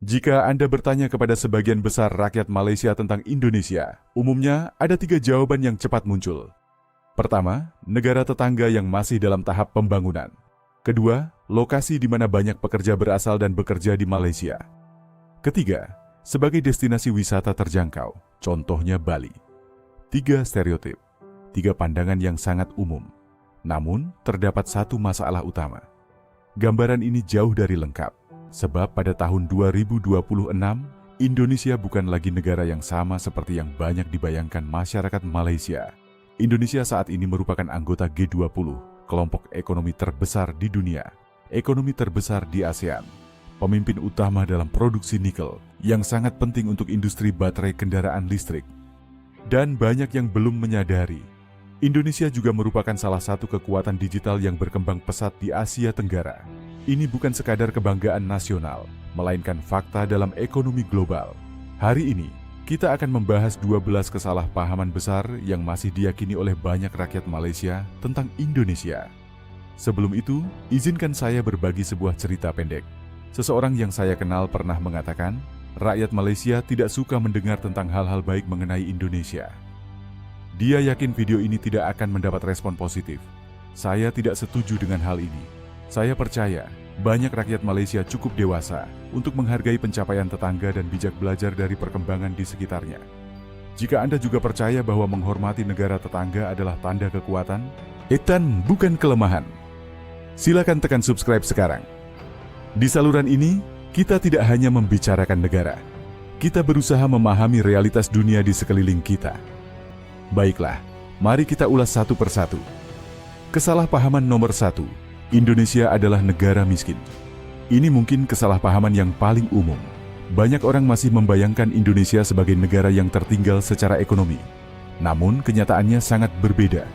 Jika Anda bertanya kepada sebagian besar rakyat Malaysia tentang Indonesia, umumnya ada 3 jawaban yang cepat muncul. Pertama, negara tetangga yang masih dalam tahap pembangunan. Kedua, lokasi di mana banyak pekerja berasal dan bekerja di Malaysia. Ketiga, sebagai destinasi wisata terjangkau, contohnya Bali. 3 stereotip, 3 pandangan yang sangat umum. Namun, terdapat satu masalah utama. Gambaran ini jauh dari lengkap. Sebab pada tahun 2026, Indonesia bukan lagi negara yang sama seperti yang banyak dibayangkan masyarakat Malaysia. Indonesia saat ini merupakan anggota G20, kelompok ekonomi terbesar di dunia, ekonomi terbesar di ASEAN, pemimpin utama dalam produksi nikel, yang sangat penting untuk industri baterai kendaraan listrik. Dan banyak yang belum menyadari, Indonesia juga merupakan salah satu kekuatan digital yang berkembang pesat di Asia Tenggara. Ini bukan sekadar kebanggaan nasional, melainkan fakta dalam ekonomi global. Hari ini, kita akan membahas 12 kesalahpahaman besar yang masih diyakini oleh banyak rakyat Malaysia tentang Indonesia. Sebelum itu, izinkan saya berbagi sebuah cerita pendek. Seseorang yang saya kenal pernah mengatakan, rakyat Malaysia tidak suka mendengar tentang hal-hal baik mengenai Indonesia. Dia yakin video ini tidak akan mendapat respon positif. Saya tidak setuju dengan hal ini. Saya percaya, banyak rakyat Malaysia cukup dewasa untuk menghargai pencapaian tetangga dan bijak belajar dari perkembangan di sekitarnya. Jika Anda juga percaya bahwa menghormati negara tetangga adalah tanda kekuatan, dan bukan kelemahan, silakan tekan subscribe sekarang. Di saluran ini, kita tidak hanya membicarakan negara. Kita berusaha memahami realitas dunia di sekeliling kita. Baiklah, mari kita ulas satu persatu. Kesalahpahaman nomor 1. Indonesia adalah negara miskin. Ini mungkin kesalahpahaman yang paling umum. Banyak orang masih membayangkan Indonesia sebagai negara yang tertinggal secara ekonomi. Namun, kenyataannya sangat berbeda.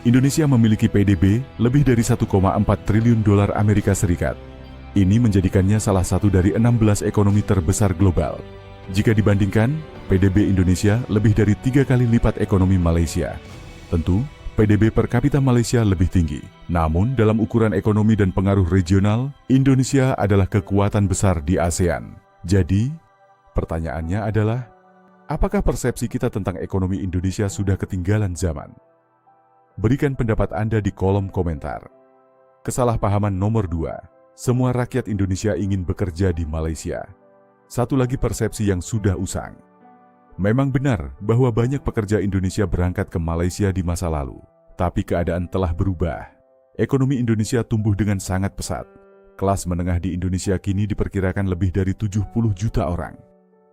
Indonesia memiliki PDB lebih dari 1,4 triliun dolar Amerika Serikat. Ini menjadikannya salah satu dari 16 ekonomi terbesar global. Jika dibandingkan, PDB Indonesia lebih dari 3 kali lipat ekonomi Malaysia. Tentu, PDB per kapita Malaysia lebih tinggi. Namun, dalam ukuran ekonomi dan pengaruh regional, Indonesia adalah kekuatan besar di ASEAN. Jadi, pertanyaannya adalah, apakah persepsi kita tentang ekonomi Indonesia sudah ketinggalan zaman? Berikan pendapat Anda di kolom komentar. Kesalahpahaman nomor 2. Semua rakyat Indonesia ingin bekerja di Malaysia. Satu lagi persepsi yang sudah usang. Memang benar bahwa banyak pekerja Indonesia berangkat ke Malaysia di masa lalu. Tapi keadaan telah berubah. Ekonomi Indonesia tumbuh dengan sangat pesat. Kelas menengah di Indonesia kini diperkirakan lebih dari 70 juta orang.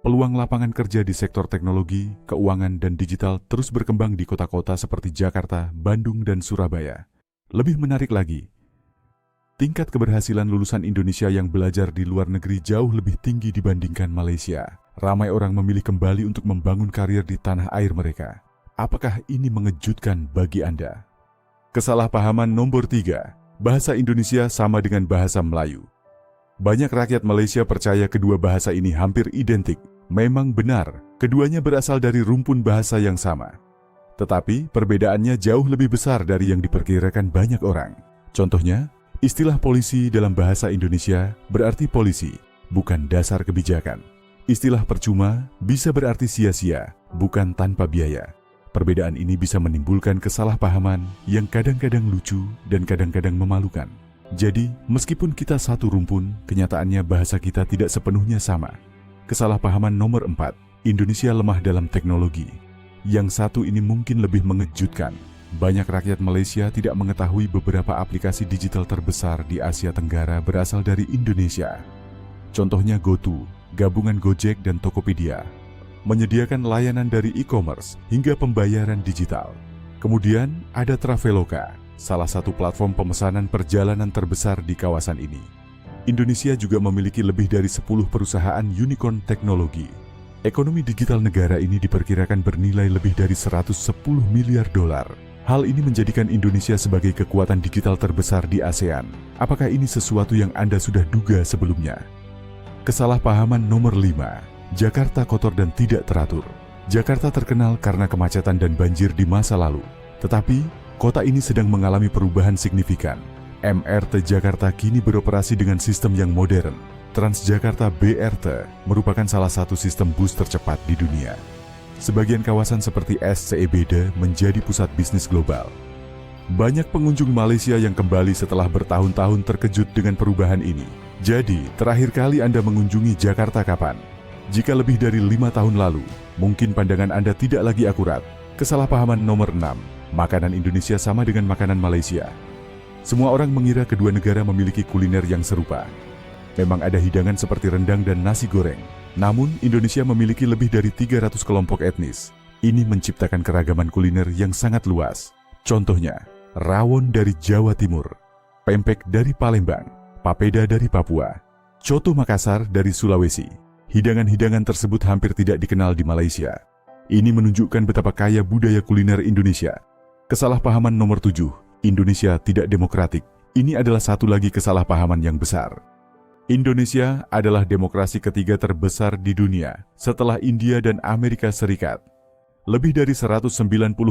Peluang lapangan kerja di sektor teknologi, keuangan, dan digital terus berkembang di kota-kota seperti Jakarta, Bandung, dan Surabaya. Lebih menarik lagi, tingkat keberhasilan lulusan Indonesia yang belajar di luar negeri jauh lebih tinggi dibandingkan Malaysia. Ramai orang memilih kembali untuk membangun karir di tanah air mereka. Apakah ini mengejutkan bagi Anda? Kesalahpahaman nomor 3. Bahasa Indonesia sama dengan bahasa Melayu. Banyak rakyat Malaysia percaya kedua bahasa ini hampir identik. Memang benar, keduanya berasal dari rumpun bahasa yang sama. Tetapi, perbedaannya jauh lebih besar dari yang diperkirakan banyak orang. Contohnya, istilah polisi dalam bahasa Indonesia berarti polisi, bukan dasar kebijakan. Istilah percuma bisa berarti sia-sia, bukan tanpa biaya. Perbedaan ini bisa menimbulkan kesalahpahaman yang kadang-kadang lucu dan kadang-kadang memalukan. Jadi, meskipun kita satu rumpun, kenyataannya bahasa kita tidak sepenuhnya sama. Kesalahpahaman nomor 4. Indonesia lemah dalam teknologi. Yang satu ini mungkin lebih mengejutkan. Banyak rakyat Malaysia tidak mengetahui beberapa aplikasi digital terbesar di Asia Tenggara berasal dari Indonesia. Contohnya GoTo, gabungan Gojek dan Tokopedia, menyediakan layanan dari e-commerce hingga pembayaran digital. Kemudian ada Traveloka, salah satu platform pemesanan perjalanan terbesar di kawasan ini. Indonesia juga memiliki lebih dari 10 perusahaan unicorn teknologi. Ekonomi digital negara ini diperkirakan bernilai lebih dari 110 miliar dolar. Hal ini menjadikan Indonesia sebagai kekuatan digital terbesar di ASEAN. Apakah ini sesuatu yang Anda sudah duga sebelumnya? Kesalahpahaman nomor 5. Jakarta kotor dan tidak teratur. Jakarta terkenal karena kemacetan dan banjir di masa lalu. Tetapi, kota ini sedang mengalami perubahan signifikan. MRT Jakarta kini beroperasi dengan sistem yang modern. Transjakarta BRT merupakan salah satu sistem bus tercepat di dunia. Sebagian kawasan seperti SCBD menjadi pusat bisnis global. Banyak pengunjung Malaysia yang kembali setelah bertahun-tahun terkejut dengan perubahan ini. Jadi, terakhir kali Anda mengunjungi Jakarta kapan? Jika lebih dari 5 tahun lalu, mungkin pandangan Anda tidak lagi akurat. Kesalahpahaman nomor 6, makanan Indonesia sama dengan makanan Malaysia. Semua orang mengira kedua negara memiliki kuliner yang serupa. Memang ada hidangan seperti rendang dan nasi goreng. Namun, Indonesia memiliki lebih dari 300 kelompok etnis. Ini menciptakan keragaman kuliner yang sangat luas. Contohnya, rawon dari Jawa Timur, pempek dari Palembang, papeda dari Papua, coto Makassar dari Sulawesi. Hidangan-hidangan tersebut hampir tidak dikenal di Malaysia. Ini menunjukkan betapa kaya budaya kuliner Indonesia. Kesalahpahaman nomor 7, Indonesia tidak demokratik. Ini adalah satu lagi kesalahpahaman yang besar. Indonesia adalah demokrasi ketiga terbesar di dunia setelah India dan Amerika Serikat. Lebih dari 190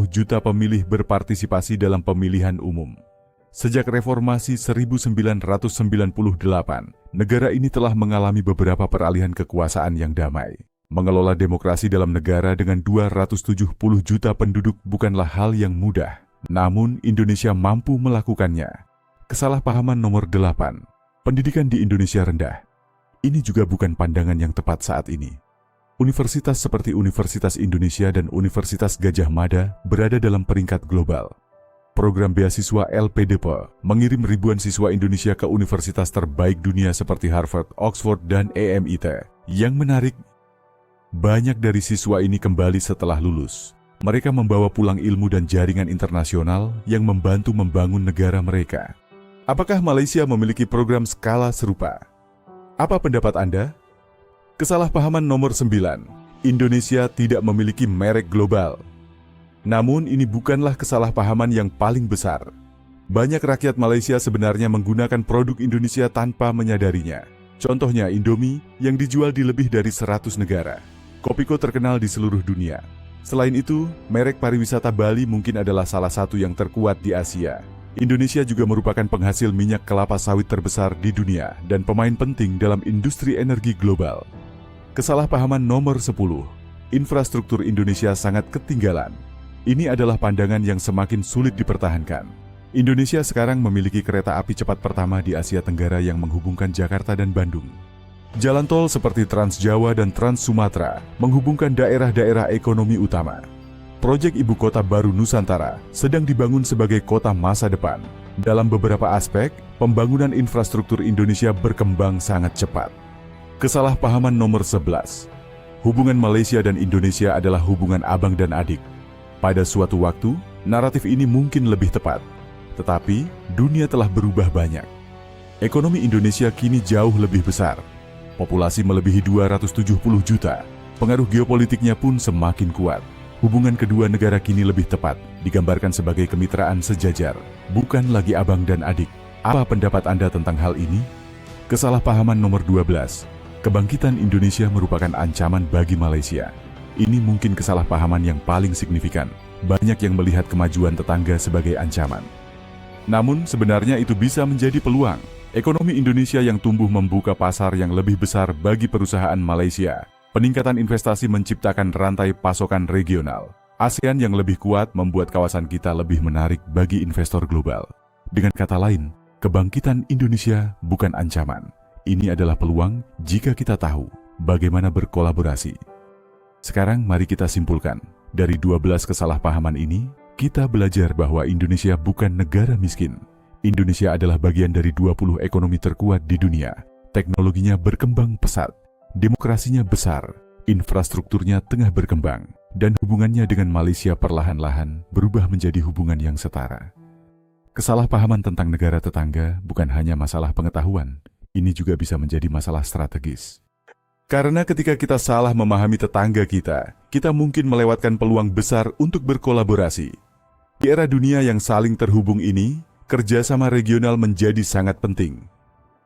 juta pemilih berpartisipasi dalam pemilihan umum. Sejak reformasi 1998, negara ini telah mengalami beberapa peralihan kekuasaan yang damai. Mengelola demokrasi dalam negara dengan 270 juta penduduk bukanlah hal yang mudah, namun Indonesia mampu melakukannya. Kesalahpahaman nomor 8, pendidikan di Indonesia rendah. Ini juga bukan pandangan yang tepat saat ini. Universitas seperti Universitas Indonesia dan Universitas Gadjah Mada berada dalam peringkat global. Program beasiswa LPDP mengirim ribuan siswa Indonesia ke universitas terbaik dunia seperti Harvard, Oxford, dan EMIT. Yang menarik, banyak dari siswa ini kembali setelah lulus. Mereka membawa pulang ilmu dan jaringan internasional yang membantu membangun negara mereka. Apakah Malaysia memiliki program skala serupa? Apa pendapat Anda? Kesalahpahaman nomor 9, Indonesia tidak memiliki merek global. Namun ini bukanlah kesalahpahaman yang paling besar. Banyak rakyat Malaysia sebenarnya menggunakan produk Indonesia tanpa menyadarinya. Contohnya Indomie yang dijual di lebih dari 100 negara. Kopiko terkenal di seluruh dunia. Selain itu, merek pariwisata Bali mungkin adalah salah satu yang terkuat di Asia. Indonesia juga merupakan penghasil minyak kelapa sawit terbesar di dunia dan pemain penting dalam industri energi global. Kesalahpahaman nomor 10, infrastruktur Indonesia sangat ketinggalan. Ini adalah pandangan yang semakin sulit dipertahankan. Indonesia sekarang memiliki kereta api cepat pertama di Asia Tenggara yang menghubungkan Jakarta dan Bandung. Jalan tol seperti Trans Jawa dan Trans Sumatera menghubungkan daerah-daerah ekonomi utama. Proyek Ibu Kota Baru Nusantara sedang dibangun sebagai kota masa depan. Dalam beberapa aspek, pembangunan infrastruktur Indonesia berkembang sangat cepat. Kesalahpahaman nomor 11, hubungan Malaysia dan Indonesia adalah hubungan abang dan adik. Pada suatu waktu, naratif ini mungkin lebih tepat. Tetapi, dunia telah berubah banyak. Ekonomi Indonesia kini jauh lebih besar. Populasi melebihi 270 juta. Pengaruh geopolitiknya pun semakin kuat. Hubungan kedua negara kini lebih tepat, digambarkan sebagai kemitraan sejajar, bukan lagi abang dan adik. Apa pendapat Anda tentang hal ini? Kesalahpahaman nomor 12, kebangkitan Indonesia merupakan ancaman bagi Malaysia. Ini mungkin kesalahpahaman yang paling signifikan. Banyak yang melihat kemajuan tetangga sebagai ancaman. Namun sebenarnya itu bisa menjadi peluang. Ekonomi Indonesia yang tumbuh membuka pasar yang lebih besar bagi perusahaan Malaysia. Peningkatan investasi menciptakan rantai pasokan regional. ASEAN yang lebih kuat membuat kawasan kita lebih menarik bagi investor global. Dengan kata lain, kebangkitan Indonesia bukan ancaman. Ini adalah peluang jika kita tahu bagaimana berkolaborasi. Sekarang mari kita simpulkan, dari 12 kesalahpahaman ini, kita belajar bahwa Indonesia bukan negara miskin. Indonesia adalah bagian dari 20 ekonomi terkuat di dunia. Teknologinya berkembang pesat, demokrasinya besar, infrastrukturnya tengah berkembang, dan hubungannya dengan Malaysia perlahan-lahan berubah menjadi hubungan yang setara. Kesalahpahaman tentang negara tetangga bukan hanya masalah pengetahuan, ini juga bisa menjadi masalah strategis. Karena ketika kita salah memahami tetangga kita mungkin melewatkan peluang besar untuk berkolaborasi. Di era dunia yang saling terhubung ini, kerjasama regional menjadi sangat penting.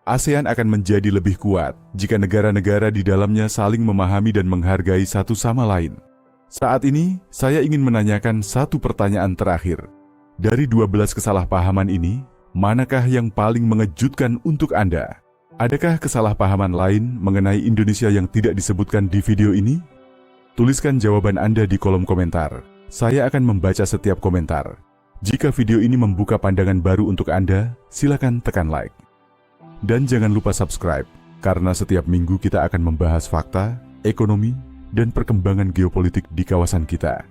ASEAN akan menjadi lebih kuat jika negara-negara di dalamnya saling memahami dan menghargai satu sama lain. Saat ini, saya ingin menanyakan satu pertanyaan terakhir. Dari 12 kesalahpahaman ini, manakah yang paling mengejutkan untuk Anda? Adakah kesalahpahaman lain mengenai Indonesia yang tidak disebutkan di video ini? Tuliskan jawaban Anda di kolom komentar. Saya akan membaca setiap komentar. Jika video ini membuka pandangan baru untuk Anda, silakan tekan like. Dan jangan lupa subscribe, karena setiap minggu kita akan membahas fakta, ekonomi, dan perkembangan geopolitik di kawasan kita.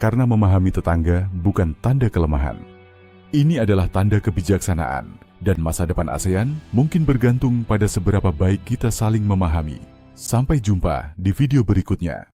Karena memahami tetangga bukan tanda kelemahan. Ini adalah tanda kebijaksanaan. Dan masa depan ASEAN mungkin bergantung pada seberapa baik kita saling memahami. Sampai jumpa di video berikutnya.